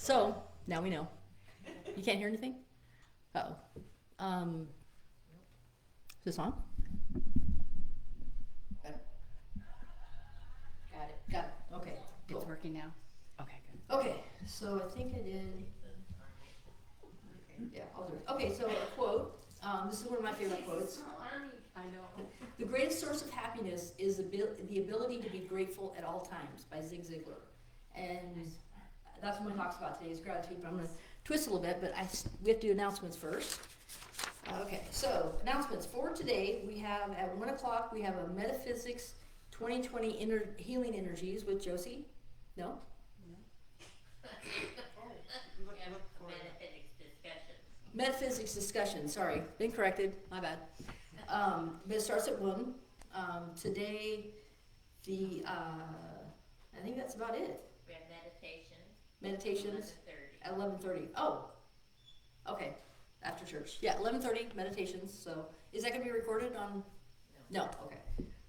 So, now we know. You can't hear anything? Uh-oh. Is this on? Got it? Got it. Okay, cool. It's working now. Okay, good. Okay, so I think I did. Yeah, I'll do it. Okay, so a quote. This is one of my favorite quotes. I know. The greatest source of happiness is the ability to be grateful at all times by Zig Ziglar. And that's what my talk's about today is gratitude, but I'm going to twist a little bit, but we have to do announcements first. Okay, so announcements for today. We have at 1 o'clock, we have a Metaphysics 2020 Healing Energies with Josie. No? Metaphysics discussion, sorry, been corrected, my bad. But it starts at 1. Today, I think that's about it. We have Meditations at 11:30. Oh, okay, after church. Yeah, 11:30 meditations. So is that gonna be recorded on? No, okay,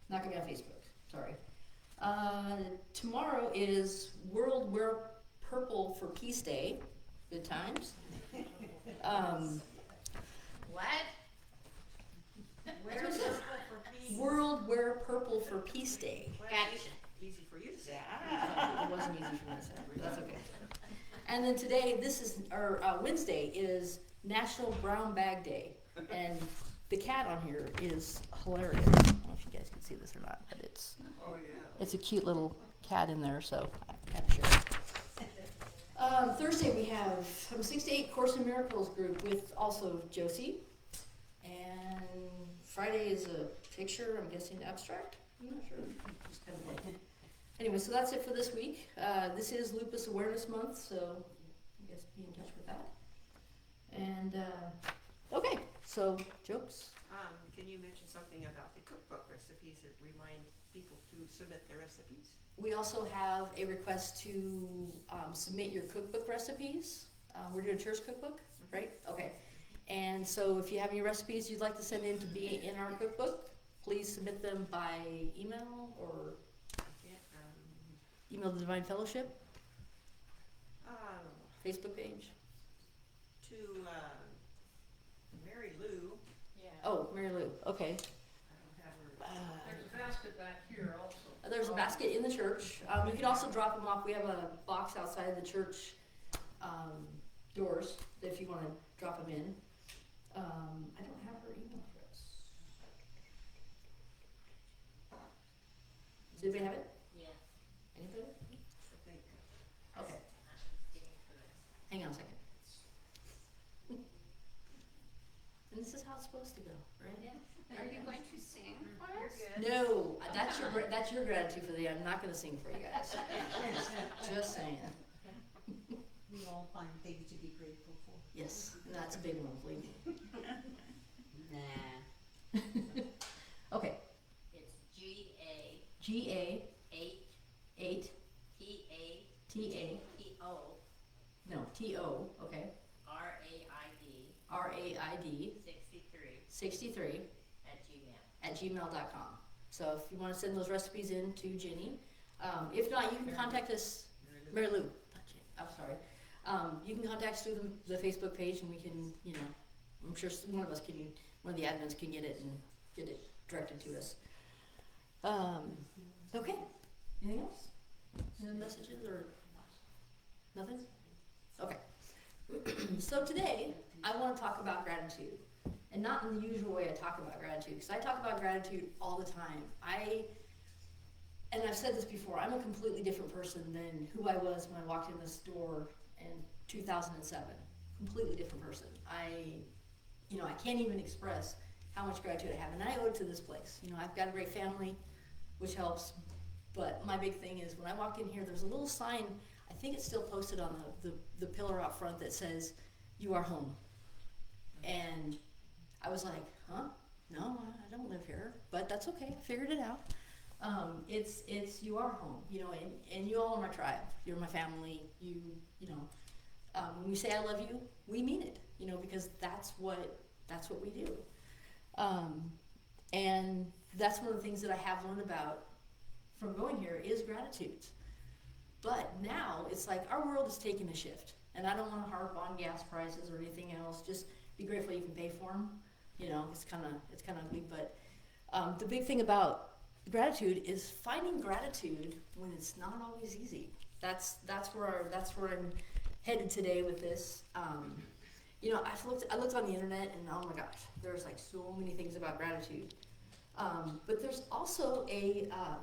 not gonna be on Facebook. Sorry. Tomorrow is World Wear Purple for Peace Day. Good times. What? Where's this? World Wear Purple for Peace Day. Gotcha. Easy for you to say. It wasn't easy for me to say, but that's okay. And then today, Wednesday is National Brown Bag Day, and the cat on here is hilarious. I don't know if you guys can see this or not, but it's a cute little cat in there, so I have to share it. Thursday we have from 6 to 8 Course in Miracles group with also Josie, and Friday is a picture. I'm guessing abstract. I'm not sure. Just kind of like. Anyway, so that's it for this week. This is Lupus Awareness Month, so I guess be in touch with that. And okay, so jokes. Can you mention something about the cookbook recipes that remind people to submit their recipes? We also have a request to submit your cookbook recipes. We're doing a church cookbook, right? Okay. And so if you have any recipes you'd like to send in to be in our cookbook, please submit them by email or email the Divine Fellowship, Facebook page. To Mary Lou. Yeah. Oh, Mary Lou. Okay. I don't have her. There's a basket back here also. There's a basket in the church. You can also drop them off. We have a box outside the church doors if you want to drop them in. I don't have her email address. Does anybody have it? Yeah. Anybody? I think. Okay. Hang on a second. And this is how it's supposed to go, right? Are you going to sing for us? No, that's your gratitude for the day. I'm not going to sing for you guys. Just saying. We all find things to be grateful for. Yes, and that's a big one, believe me. Nah. Okay. It's G-A G-A 8 8 T-A T-A T-O no T-O okay R-A-I-D R-A-I-D 63 63 at Gmail. @gmail.com. So if you want to send those recipes in to Ginny, if not, you can contact us, Mary Lou. Not Ginny, I'm sorry. You can contact us through the Facebook page, and we can, I'm sure one of the admins can get it and get it directed to us. Okay. Anything else? Any messages or nothing? Okay. So today, I want to talk about gratitude. And not in the usual way I talk about gratitude, because I talk about gratitude all the time. And I've said this before, I'm a completely different person than who I was when I walked in this door in 2007. Completely different person. I can't even express how much gratitude I have, and I owe it to this place. I've got a great family, which helps, but my big thing is when I walk in here, there's a little sign, I think it's still posted on the pillar out front that says, "You are home." And I was like, huh? No, I don't live here, but that's okay. I figured it out. It's you are home, and you all are my tribe. You're my family. When we say I love you, we mean it, because that's what we do. And that's one of the things that I have learned about from going here is gratitude. But now it's like our world is taking a shift. And I don't want to harp on gas prices or anything else. Just be grateful you can pay for them. You know, it's kind of ugly, but the big thing about gratitude is finding gratitude when it's not always easy. That's where I'm headed today with this. You know, I looked on the internet, and oh my gosh, there's like so many things about gratitude. But there's also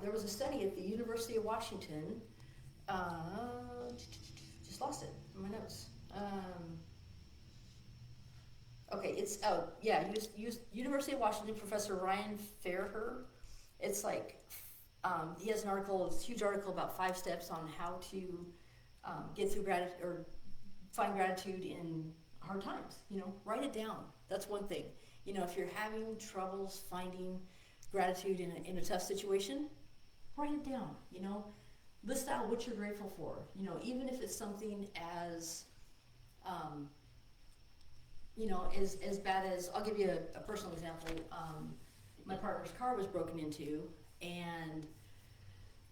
there was a study at the University of Washington. Just lost it in my notes. Okay, it's University of Washington professor Ryan Fairher. It's like he has an article, it's a huge article about 5 steps on how to get through gratitude or find gratitude in hard times. You know, write it down. That's one thing. You know, if you're having troubles finding gratitude in a tough situation, write it down. You know, list out what you're grateful for. You know, even if it's something as you know, as bad as, I'll give you a personal example. My partner's car was broken into, and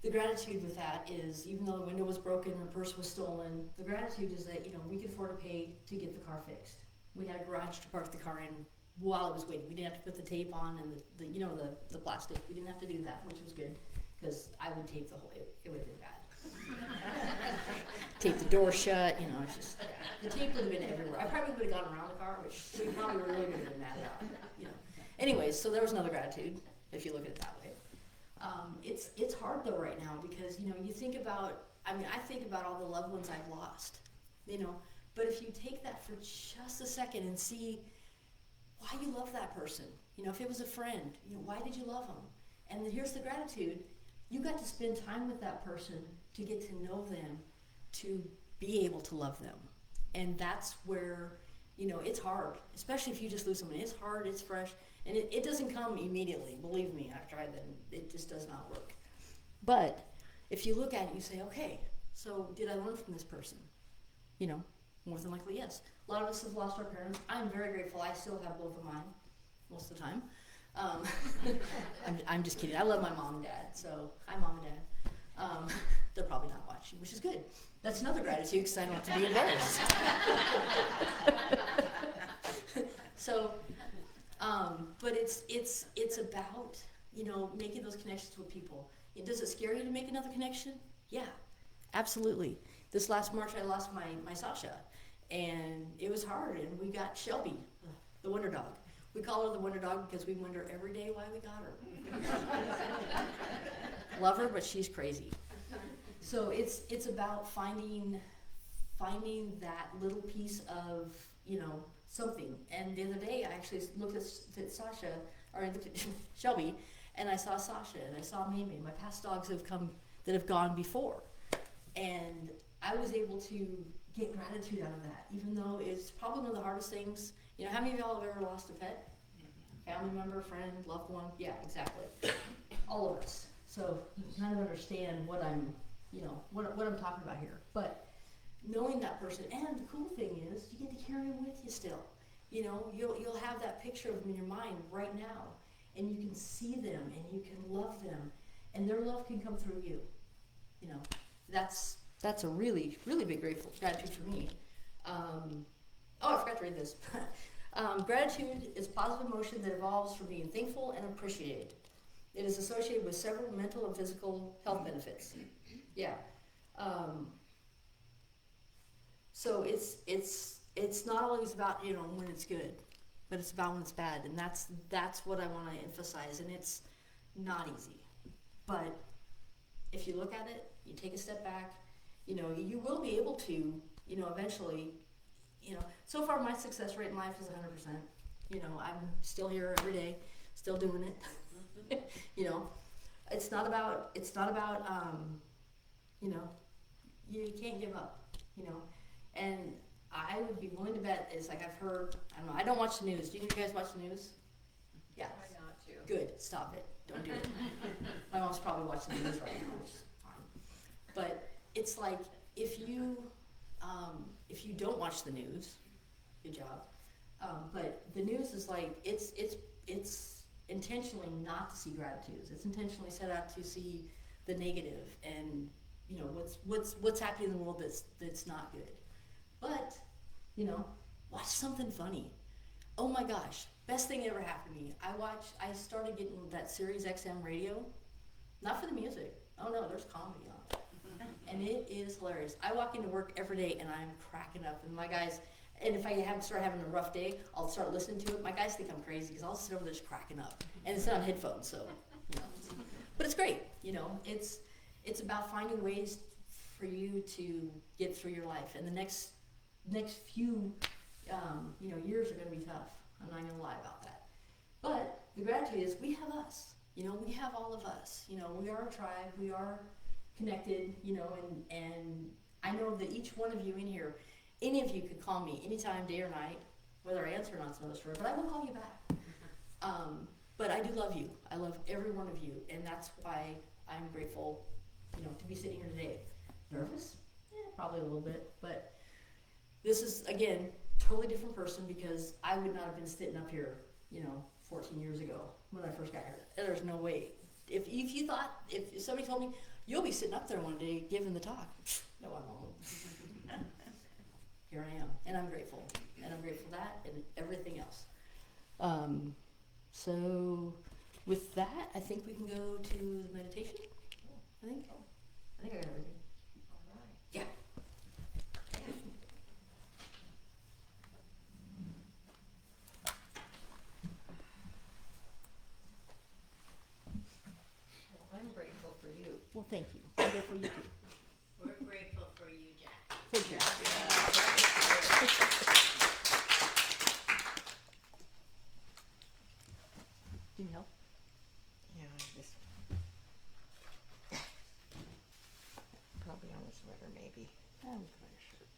the gratitude with that is, even though the window was broken and the purse was stolen, the gratitude is that, you know, we could afford to pay to get the car fixed. We had a garage to park the car in while it was waiting. We didn't have to put the tape on and the plastic. We didn't have to do that, which was good, because I would tape the whole, it would have been bad. Tape the door shut, you know, it's just, the tape would have been everywhere. I probably would have gone around the car, which we probably really would have been mad about, you know. Anyways, so there was another gratitude, if you look at it that way. It's hard though right now, because, you know, you think about, I think about all the loved ones I've lost, you know, but if you take that for just a second and see why you love that person, you know, if it was a friend, you know, why did you love them? And then here's the gratitude. You got to spend time with that person to get to know them, to be able to love them. And that's where, you know, it's hard, especially if you just lose someone. It's hard, it's fresh, and it doesn't come immediately. Believe me, I've tried that, and it just does not work. But if you look at it, you say, okay, so did I learn from this person? You know, more than likely, yes. A lot of us have lost our parents. I'm very grateful. I still have both of mine most of the time. I'm just kidding. I love my mom and dad, so hi, Mom and Dad. They're probably not watching, which is good. That's another gratitude, because I don't have to be embarrassed. So, but it's about, you know, making those connections with people. Does it scare you to make another connection? Yeah, absolutely. This last March, I lost my Sasha, and it was hard. And we got Shelby, the Wonder Dog. We call her the Wonder Dog because we wonder every day why we got her. Love her, but she's crazy. So it's about finding that little piece of, you know, something. And the other day, I actually looked at Sasha, or I looked at Shelby, and I saw Sasha, and I saw Mimi, my past dogs that have gone before. And I was able to get gratitude out of that, even though it's probably one of the hardest things. You know, how many of y'all have ever lost a pet? Family member, friend, loved one? Yeah, exactly. All of us. So you kind of understand what I'm talking about here. But knowing that person, and the cool thing is, you get to carry them with you still. You know, you'll have that picture of them in your mind right now, and you can see them, and you can love them, and their love can come through you. You know, that's a really, really big gratitude for me. I forgot to read this. Gratitude is positive emotion that evolves from being thankful and appreciated. It is associated with several mental and physical health benefits. Yeah. So it's not always about, you know, when it's good, but it's about when it's bad, and that's what I want to emphasize. And it's not easy, but if you look at it, you take a step back, you know, you will be able to, you know, eventually. You know, so far my success rate in life is 100%. You know, I'm still here every day, still doing it. You know, it's not about, you know, you can't give up, you know. And I would be willing to bet, it's like I've heard, I don't watch the news. Do you guys watch the news? Yeah. Try not to. Good, stop it. Don't do it. My mom's probably watching the news right now, which is fine. But it's like, if you don't watch the news, good job. But the news is like, it's intentionally not to see gratitudes. It's intentionally set out to see the negative and, you know, what's happening in the world that's not good. But, you know, watch something funny. Oh my gosh, best thing that ever happened to me. I started getting that Sirius XM radio, not for the music. Oh no, there's comedy on it. And it is hilarious. I walk into work every day and I'm cracking up. And my guys, and if I start having a rough day, I'll start listening to it. My guys think I'm crazy because I'll sit over there just cracking up. And it's on headphones, so, you know. But it's great, you know. It's about finding ways for you to get through your life. And the next few, you know, years are going to be tough. I'm not going to lie about that. But the gratitude is we have us. You know, we have all of us. You know, we are a tribe. We are connected, you know, and I know that each one of you in here, any of you could call me anytime, day or night. Whether I answer or not is another story, but I will call you back. But I do love you. I love every one of you, and that's why I'm grateful, you know, to be sitting here today. Nervous? Yeah, probably a little bit, but this is, again, totally different person because I would not have been sitting up here, you know, 14 years ago when I first got here. There's no way. If you thought, if somebody told me, you'll be sitting up there one day giving the talk. No, I won't. Here I am, and I'm grateful. And I'm grateful for that and everything else. So with that, I think we can go to the meditation. I think I got everything. All right. Yeah. Well, I'm grateful for you. Well, thank you. I'm grateful you too. We're grateful for you, Jack. Thank you. Do you help? Yeah, I just probably on a sweater, maybe. I'm going to shirt.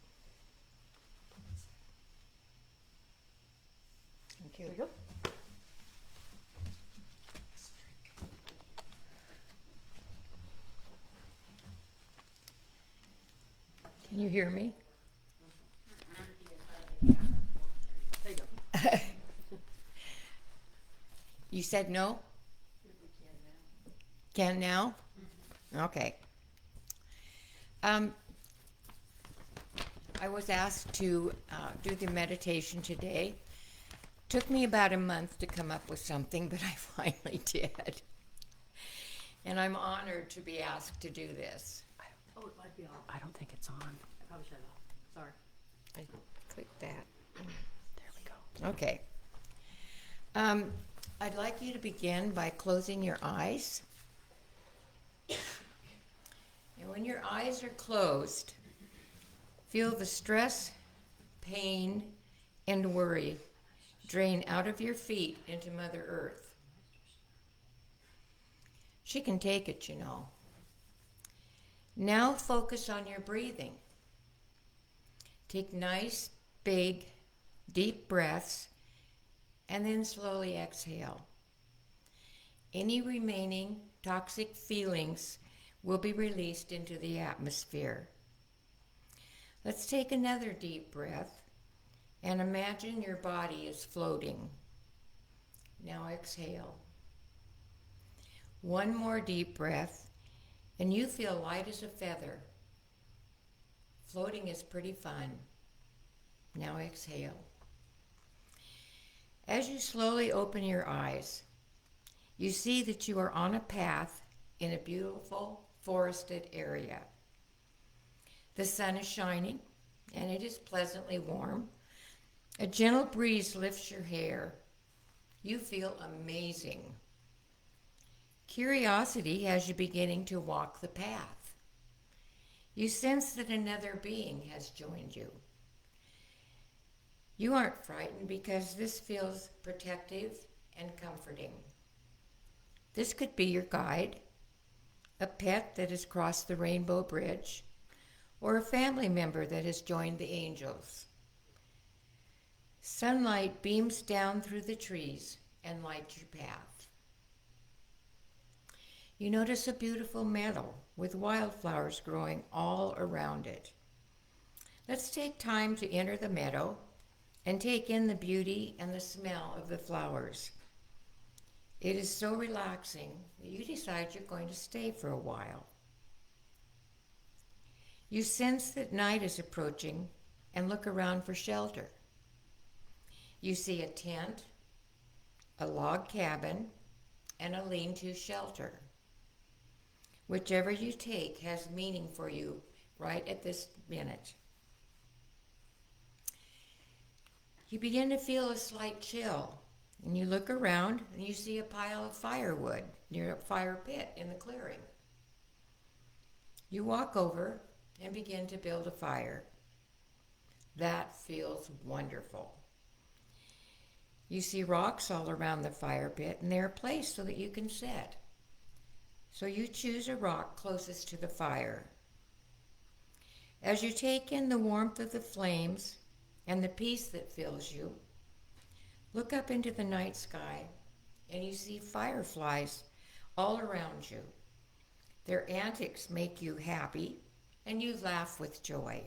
Thank you. There you go. Can you hear me? There you go. You said no? Can now? Okay. I was asked to do the meditation today. Took me about a month to come up with something, but I finally did. And I'm honored to be asked to do this. Oh, it might be on. I don't think it's on. I probably shut it off. Sorry. I clicked that. There we go. Okay. I'd like you to begin by closing your eyes. And when your eyes are closed, feel the stress, pain, and worry drain out of your feet into Mother Earth. She can take it, you know. Now focus on your breathing. Take nice, big, deep breaths, and then slowly exhale. Any remaining toxic feelings will be released into the atmosphere. Let's take another deep breath and imagine your body is floating. Now exhale. One more deep breath and you feel light as a feather. Floating is pretty fun. Now exhale. As you slowly open your eyes, you see that you are on a path in a beautiful forested area. The sun is shining and it is pleasantly warm. A gentle breeze lifts your hair. You feel amazing. Curiosity has you beginning to walk the path. You sense that another being has joined you. You aren't frightened because this feels protective and comforting. This could be your guide, a pet that has crossed the rainbow bridge, or a family member that has joined the angels. Sunlight beams down through the trees and lights your path. You notice a beautiful meadow with wildflowers growing all around it. Let's take time to enter the meadow and take in the beauty and the smell of the flowers. It is so relaxing that you decide you're going to stay for a while. You sense that night is approaching and look around for shelter. You see a tent, a log cabin, and a lean-to shelter. Whichever you take has meaning for you right at this minute. You begin to feel a slight chill, and you look around and you see a pile of firewood near a fire pit in the clearing. You walk over and begin to build a fire. That feels wonderful. You see rocks all around the fire pit, and they're placed so that you can sit. So you choose a rock closest to the fire. As you take in the warmth of the flames and the peace that fills you, look up into the night sky and you see fireflies all around you. Their antics make you happy and you laugh with joy.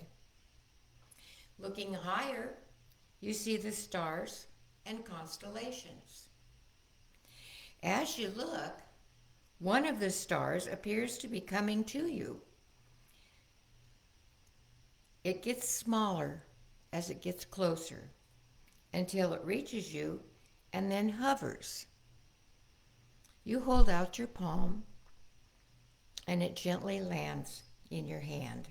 Looking higher, you see the stars and constellations. As you look, one of the stars appears to be coming to you. It gets smaller as it gets closer until it reaches you and then hovers. You hold out your palm and it gently lands in your hand.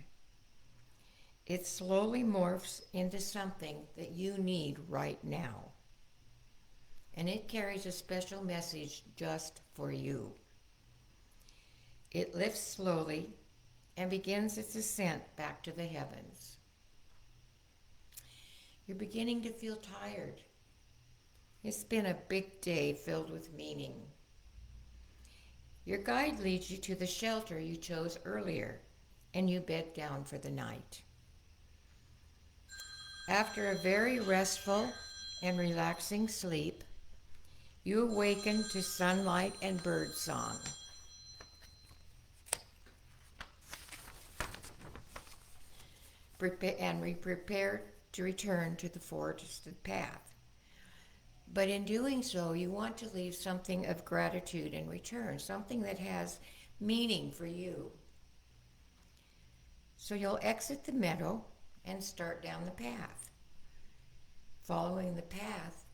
It slowly morphs into something that you need right now. And it carries a special message just for you. It lifts slowly and begins its ascent back to the heavens. You're beginning to feel tired. It's been a big day filled with meaning. Your guide leads you to the shelter you chose earlier, and you bed down for the night. After a very restful and relaxing sleep, you awaken to sunlight and bird song. And we prepare to return to the forested path. But in doing so, you want to leave something of gratitude in return, something that has meaning for you. So you'll exit the meadow and start down the path. Following the path,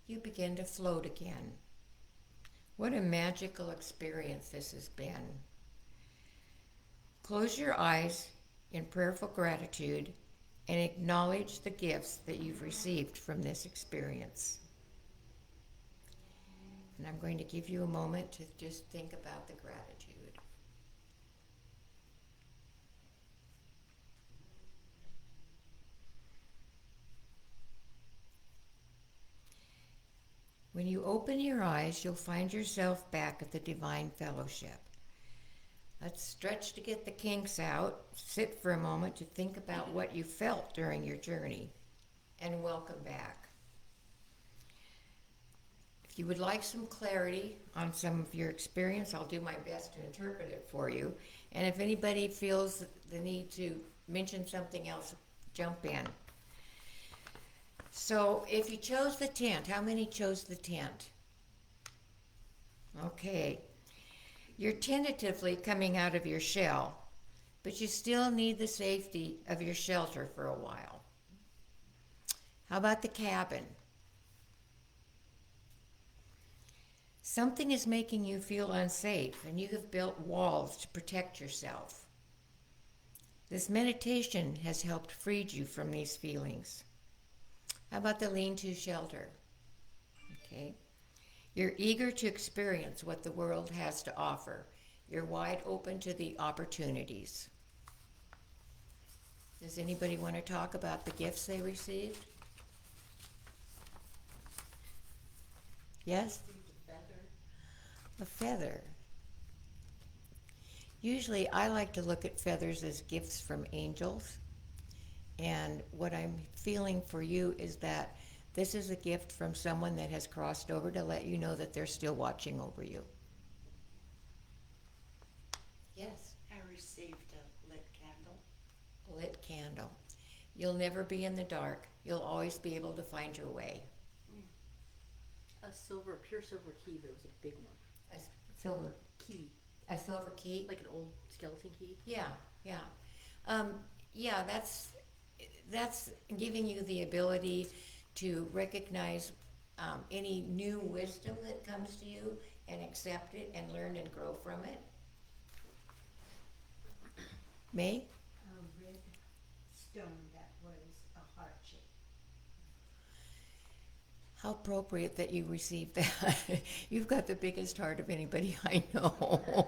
you begin to float again. What a magical experience this has been. Close your eyes in prayerful gratitude and acknowledge the gifts that you've received from this experience. And I'm going to give you a moment to just think about the gratitude. When you open your eyes, you'll find yourself back at the Divine Fellowship. Let's stretch to get the kinks out. Sit for a moment to think about what you felt during your journey, and welcome back. If you would like some clarity on some of your experience, I'll do my best to interpret it for you. And if anybody feels the need to mention something else, jump in. So if you chose the tent, how many chose the tent? Okay. You're tentatively coming out of your shell, but you still need the safety of your shelter for a while. How about the cabin? Something is making you feel unsafe, and you have built walls to protect yourself. This meditation has helped free you from these feelings. How about the lean-to shelter? Okay. You're eager to experience what the world has to offer. You're wide open to the opportunities. Does anybody want to talk about the gifts they received? Yes? A feather. Usually I like to look at feathers as gifts from angels. And what I'm feeling for you is that this is a gift from someone that has crossed over to let you know that they're still watching over you. Yes? I received a lit candle. A lit candle. You'll never be in the dark. You'll always be able to find your way. A pure silver key, but it was a big one. A silver Key, A silver key? like an old skeleton key. Yeah, yeah. Yeah, that's that's giving you the ability to recognize any new wisdom that comes to you and accept it and learn and grow from it. May? A red stone that was a heart shape. How appropriate that you received that. You've got the biggest heart of anybody I know.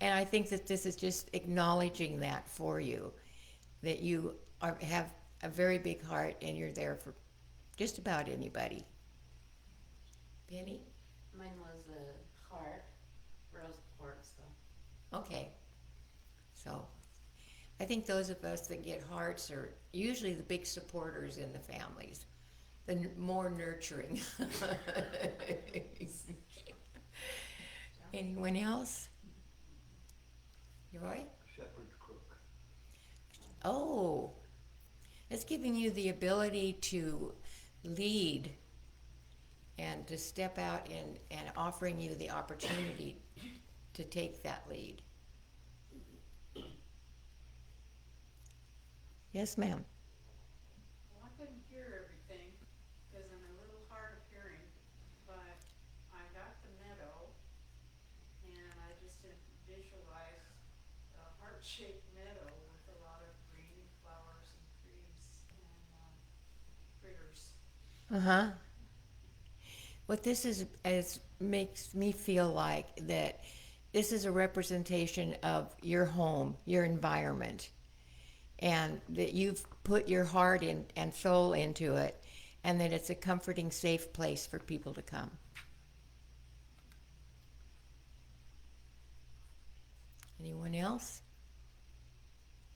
And I think that this is just acknowledging that for you, that you have a very big heart and you're there for just about anybody. Penny? Mine was a heart, rose quartz though. Okay. So I think those of us that get hearts are usually the big supporters in the families, the more nurturing. Anyone else? Roy? Shepherd's crook. Oh, it's giving you the ability to lead and to step out and offering you the opportunity to take that lead. Yes, ma'am. Well, I couldn't hear everything because I'm a little hard of hearing, but I got the meadow and I just visualized a heart-shaped meadow with a lot of green flowers and trees and critters. Uh-huh. What this is makes me feel like that this is a representation of your home, your environment, and that you've put your heart in and soul into it, and that it's a comforting, safe place for people to come. Anyone else?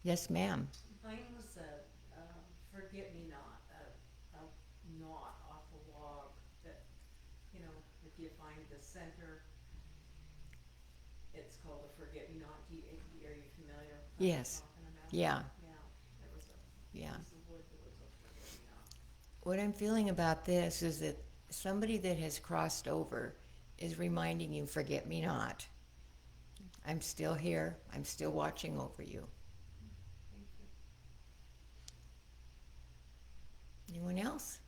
Yes, ma'am. Mine was a forget-me-not, a knot off a log that, you know, if you find the center, it's called a forget-me-not. Are you familiar with what Yes. I'm talking about? Yeah. Yeah, there was a Yeah. piece of wood that was a forget-me-not. What I'm feeling about this is that somebody that has crossed over is reminding you, forget me not. I'm still here. I'm still watching over you. Thank you. Anyone else?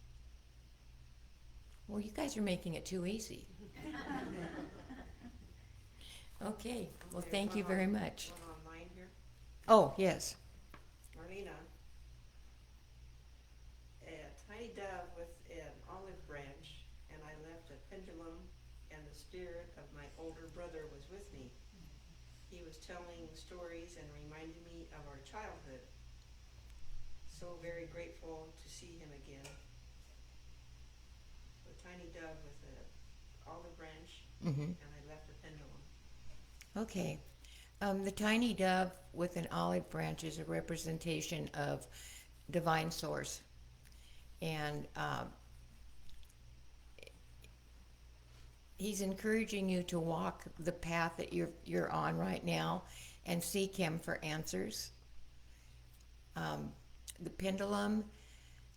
Well, you guys are making it too easy. Okay. Well, There's thank you one very on- much. One online here. Oh, yes. Marlena, a tiny dove with an olive branch, and I left a pendulum, and the spirit of my older brother was with me. He was telling stories and reminding me of our childhood. So very grateful to see him again. So a tiny dove with an olive branch, Mm-hmm. and I left a pendulum. Okay. The tiny dove with an olive branch is a representation of divine source. And he's encouraging you to walk the path that you're on right now and seek him for answers. The pendulum,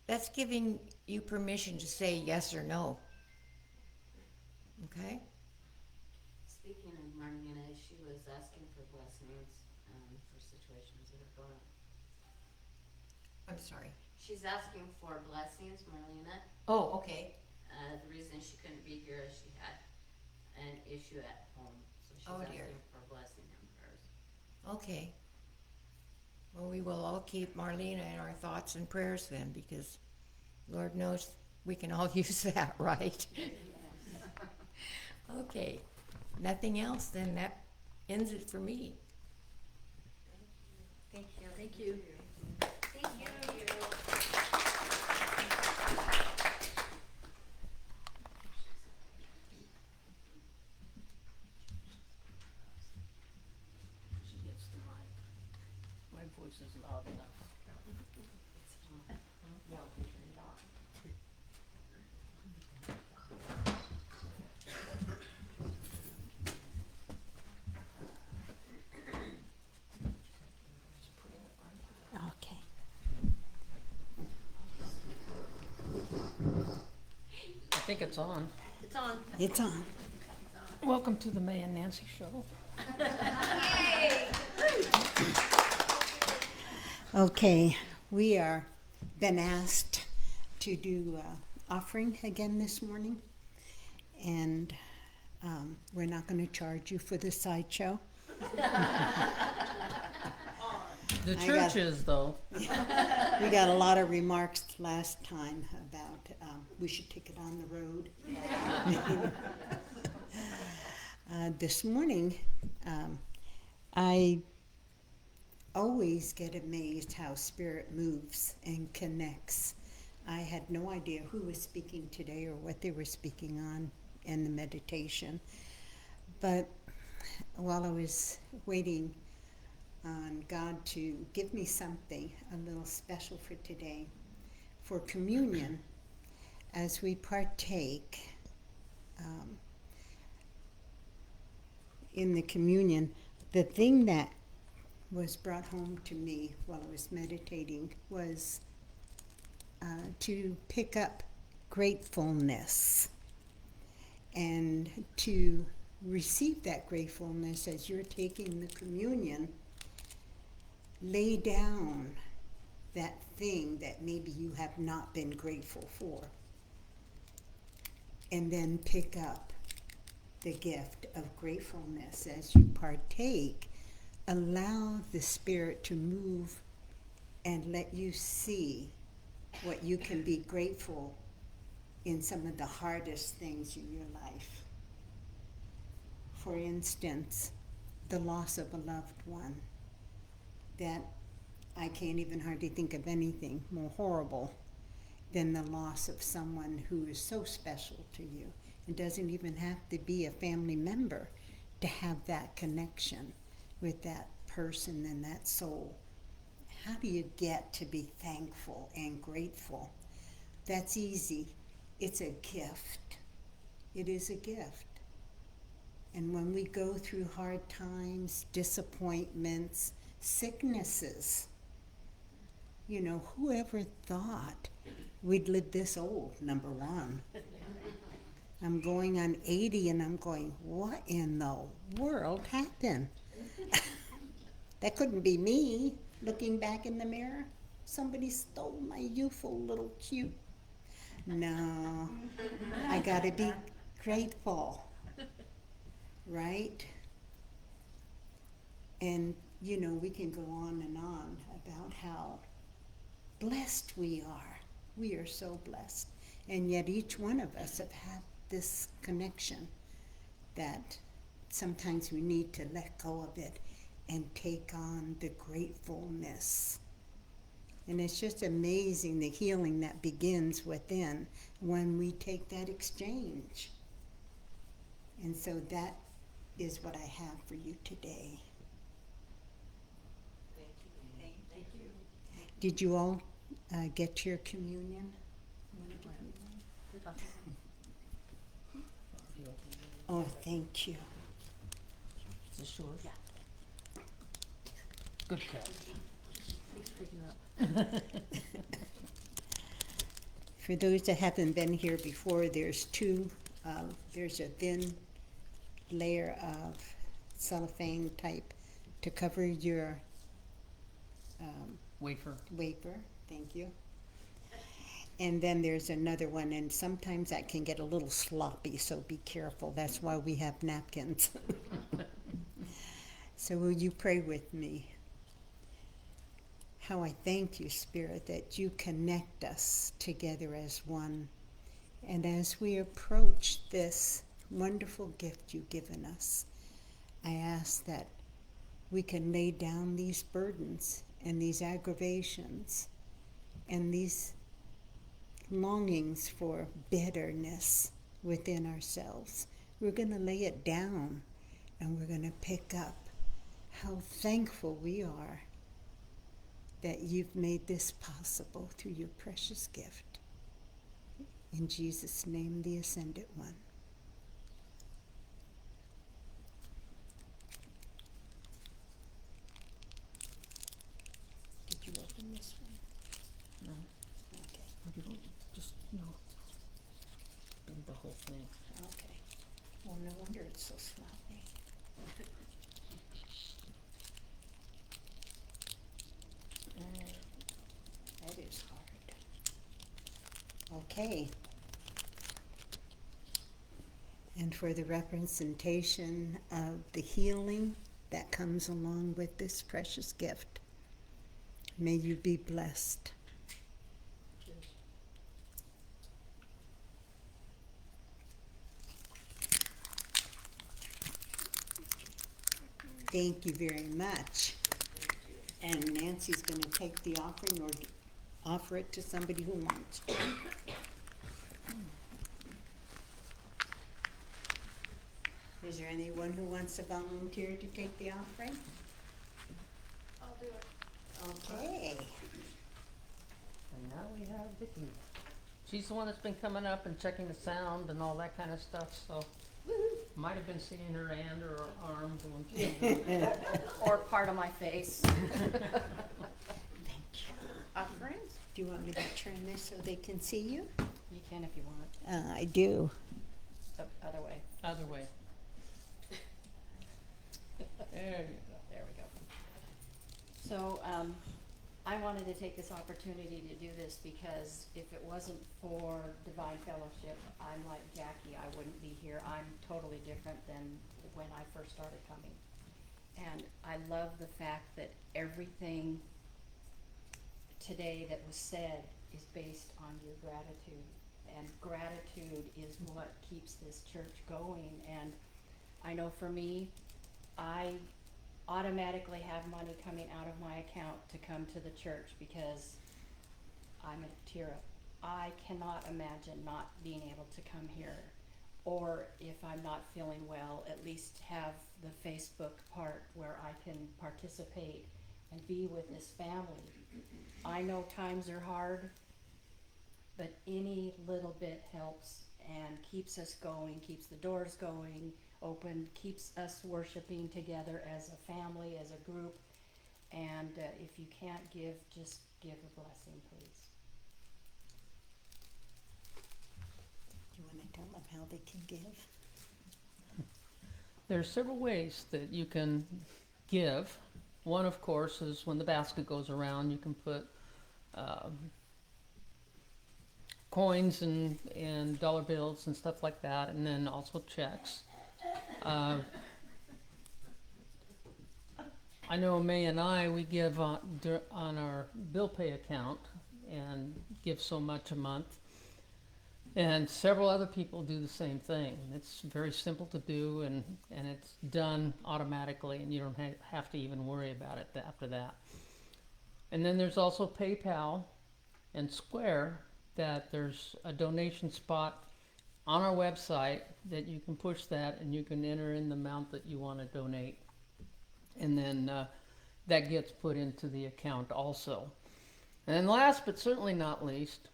that's giving you permission to say yes or no. Okay? Speaking of Marlena, she was asking for blessings for situations that are going on. I'm sorry. She's asking for blessings, Marlena. Oh, okay. The reason she couldn't be here is she had an issue at home, so she's Oh, dear. asking for blessing and prayers. Okay. Well, we will all keep Marlena in our thoughts and prayers then, because Lord knows we can all use that, right? Okay. Nothing else, then that ends it for me. Thank you. Thank you. She gets the mic. My voice is loud enough. Okay. I think it's on. It's on. It's on. Welcome to the May and Nancy Show. Okay, we are been asked to do offering again this morning, and we're not going to charge you for the sideshow. The I church got- is though. We got a lot of remarks last time about we should take it on the road. This morning, I always get amazed how Spirit moves and connects. I had no idea who was speaking today or what they were speaking on in the meditation. But while I was waiting on God to give me something a little special for today, for communion, as we partake in the communion, the thing that was brought home to me while I was meditating was to pick up gratefulness and to receive that gratefulness as you're taking the communion. Lay down that thing that maybe you have not been grateful for, and then pick up the gift of gratefulness as you partake. Allow the Spirit to move and let you see what you can be grateful in some of the hardest things in your life. For instance, the loss of a loved one. That I can't even hardly think of anything more horrible than the loss of someone who is so special to you. It doesn't even have to be a family member to have that connection with that person and that soul. How do you get to be thankful and grateful? That's easy. It's a gift. It is a gift. And when we go through hard times, disappointments, sicknesses, you know, whoever thought we'd live this old, number one. I'm going on 80 and I'm going, what in the world happened? That couldn't be me looking back in the mirror. Somebody stole my youthful little cute. No, I gotta be grateful, right? And you know, we can go on and on about how blessed we are. We are so blessed. And yet each one of us have had this connection that sometimes we need to let go of it and take on the gratefulness. And it's just amazing the healing that begins within when we take that exchange. And so that is what I have for you today. Thank you. Did you all get your communion? Oh, thank you. Is this yours? Yeah. Good catch. For those that haven't been here before, there's there's a thin layer of cellophane type to cover your Wafer. wafer. Thank you. And then there's another one, and sometimes that can get a little sloppy, so be careful. That's why we have napkins. So will you pray with me? How I thank you, Spirit, that you connect us together as one. And as we approach this wonderful gift you've given us, I ask that we can lay down these burdens and these aggravations and these longings for bitterness within ourselves. We're going to lay it down, and we're going to pick up how thankful we are that you've made this possible through your precious gift. In Jesus' name, the Ascended One. Did you open this one? No. Okay. Just, no. Bring the whole thing. Okay. Well, no wonder it's so sloppy. All right. Okay. And for the representation of the healing that comes along with this precious gift, may you be blessed. Thank you very much. And Nancy's going to take the offering or offer it to somebody who wants to. Is there anyone who wants to volunteer to take the offering? I'll do it. Okay. And now we have Vicki. She's the one that's been coming up and checking the sound and all that kind of stuff, so might have been seeing her hand or her arm when she was doing it. Or part of my face. Thank you. Offerings? Do you want me to turn this so they can see you? You can if you want. I do. The other way. Other way. There you go. There we go. So, I wanted to take this opportunity to do this because if it wasn't for Divine Fellowship, I'm like Jackie, I wouldn't be here. I'm totally different than when I first started coming. And I love the fact that everything today that was said is based on your gratitude. And gratitude is what keeps this church going. And I know for me, I automatically have money coming out of my account to come to the church because I'm a Tira. I cannot imagine not being able to come here, or if I'm not feeling well, at least have the Facebook part where I can participate and be with this family. I know times are hard, but any little bit helps and keeps us going, keeps the doors going, open, keeps us worshiping together as a family, as a group. And if you can't give, just give a blessing, please. Do you want to tell them how they can give? There are several ways that you can give. One, of course, is when the basket goes around, you can put coins and dollar bills and stuff like that, and then also checks. I know May and I, we give on our bill pay account and give so much a month. And several other people do the same thing. It's very simple to do, and it's done automatically, and you don't have to even worry about it after that. And then there's also PayPal and Square, that there's a donation spot on our website that you can push that and you can enter in the amount that you want to donate. And then that gets put into the account also. And then last but certainly not least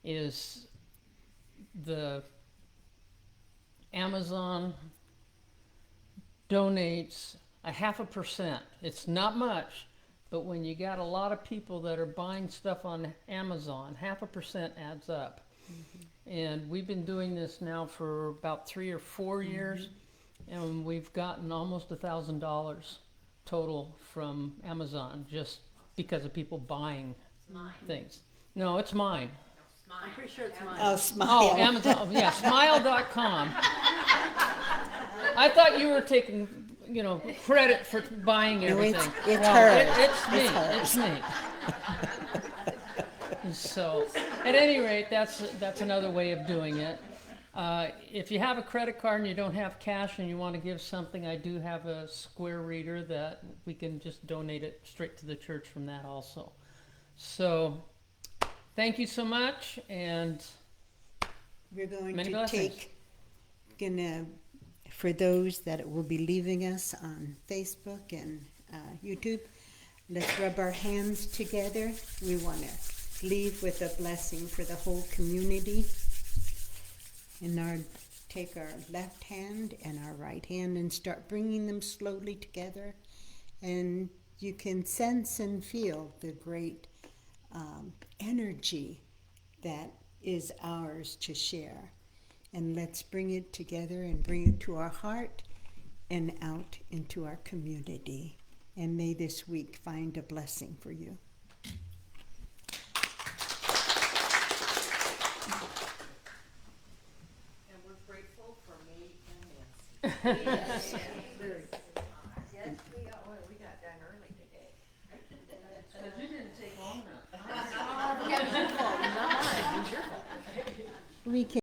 is the Amazon donates 0.5%. It's not much, but when you got a lot of people that are buying stuff on Amazon, 0.5% adds up. Mm-hmm. And we've been doing this now for about 3 or 4 years, and we've gotten almost $1,000 total from Amazon just because of people buying things. No, it's mine. I'm pretty sure it's mine. Oh, Smile. Oh, Amazon. Yeah, smile.com. I thought you were taking, credit for buying everything. It's Well, hers. It's me. So, at any rate, that's another way of doing it. If you have a credit card and you don't have cash and you want to give something, I do have a Square reader that we can just donate it straight to the church from that also. So, thank you so much, and We're going many to blessings. for those that will be leaving us on Facebook and YouTube, let's rub our hands together. We want to leave with a blessing for the whole community. And take our left hand and our right hand and start bringing them slowly together. And you can sense and feel the great energy that is ours to share. And let's bring it together and bring it to our heart and out into our community. And may this week find a blessing for you. Yes. Very. Yes, we got done early today. Cause you didn't take long enough. Yeah, it was your fault, not mine. It was your fault. We can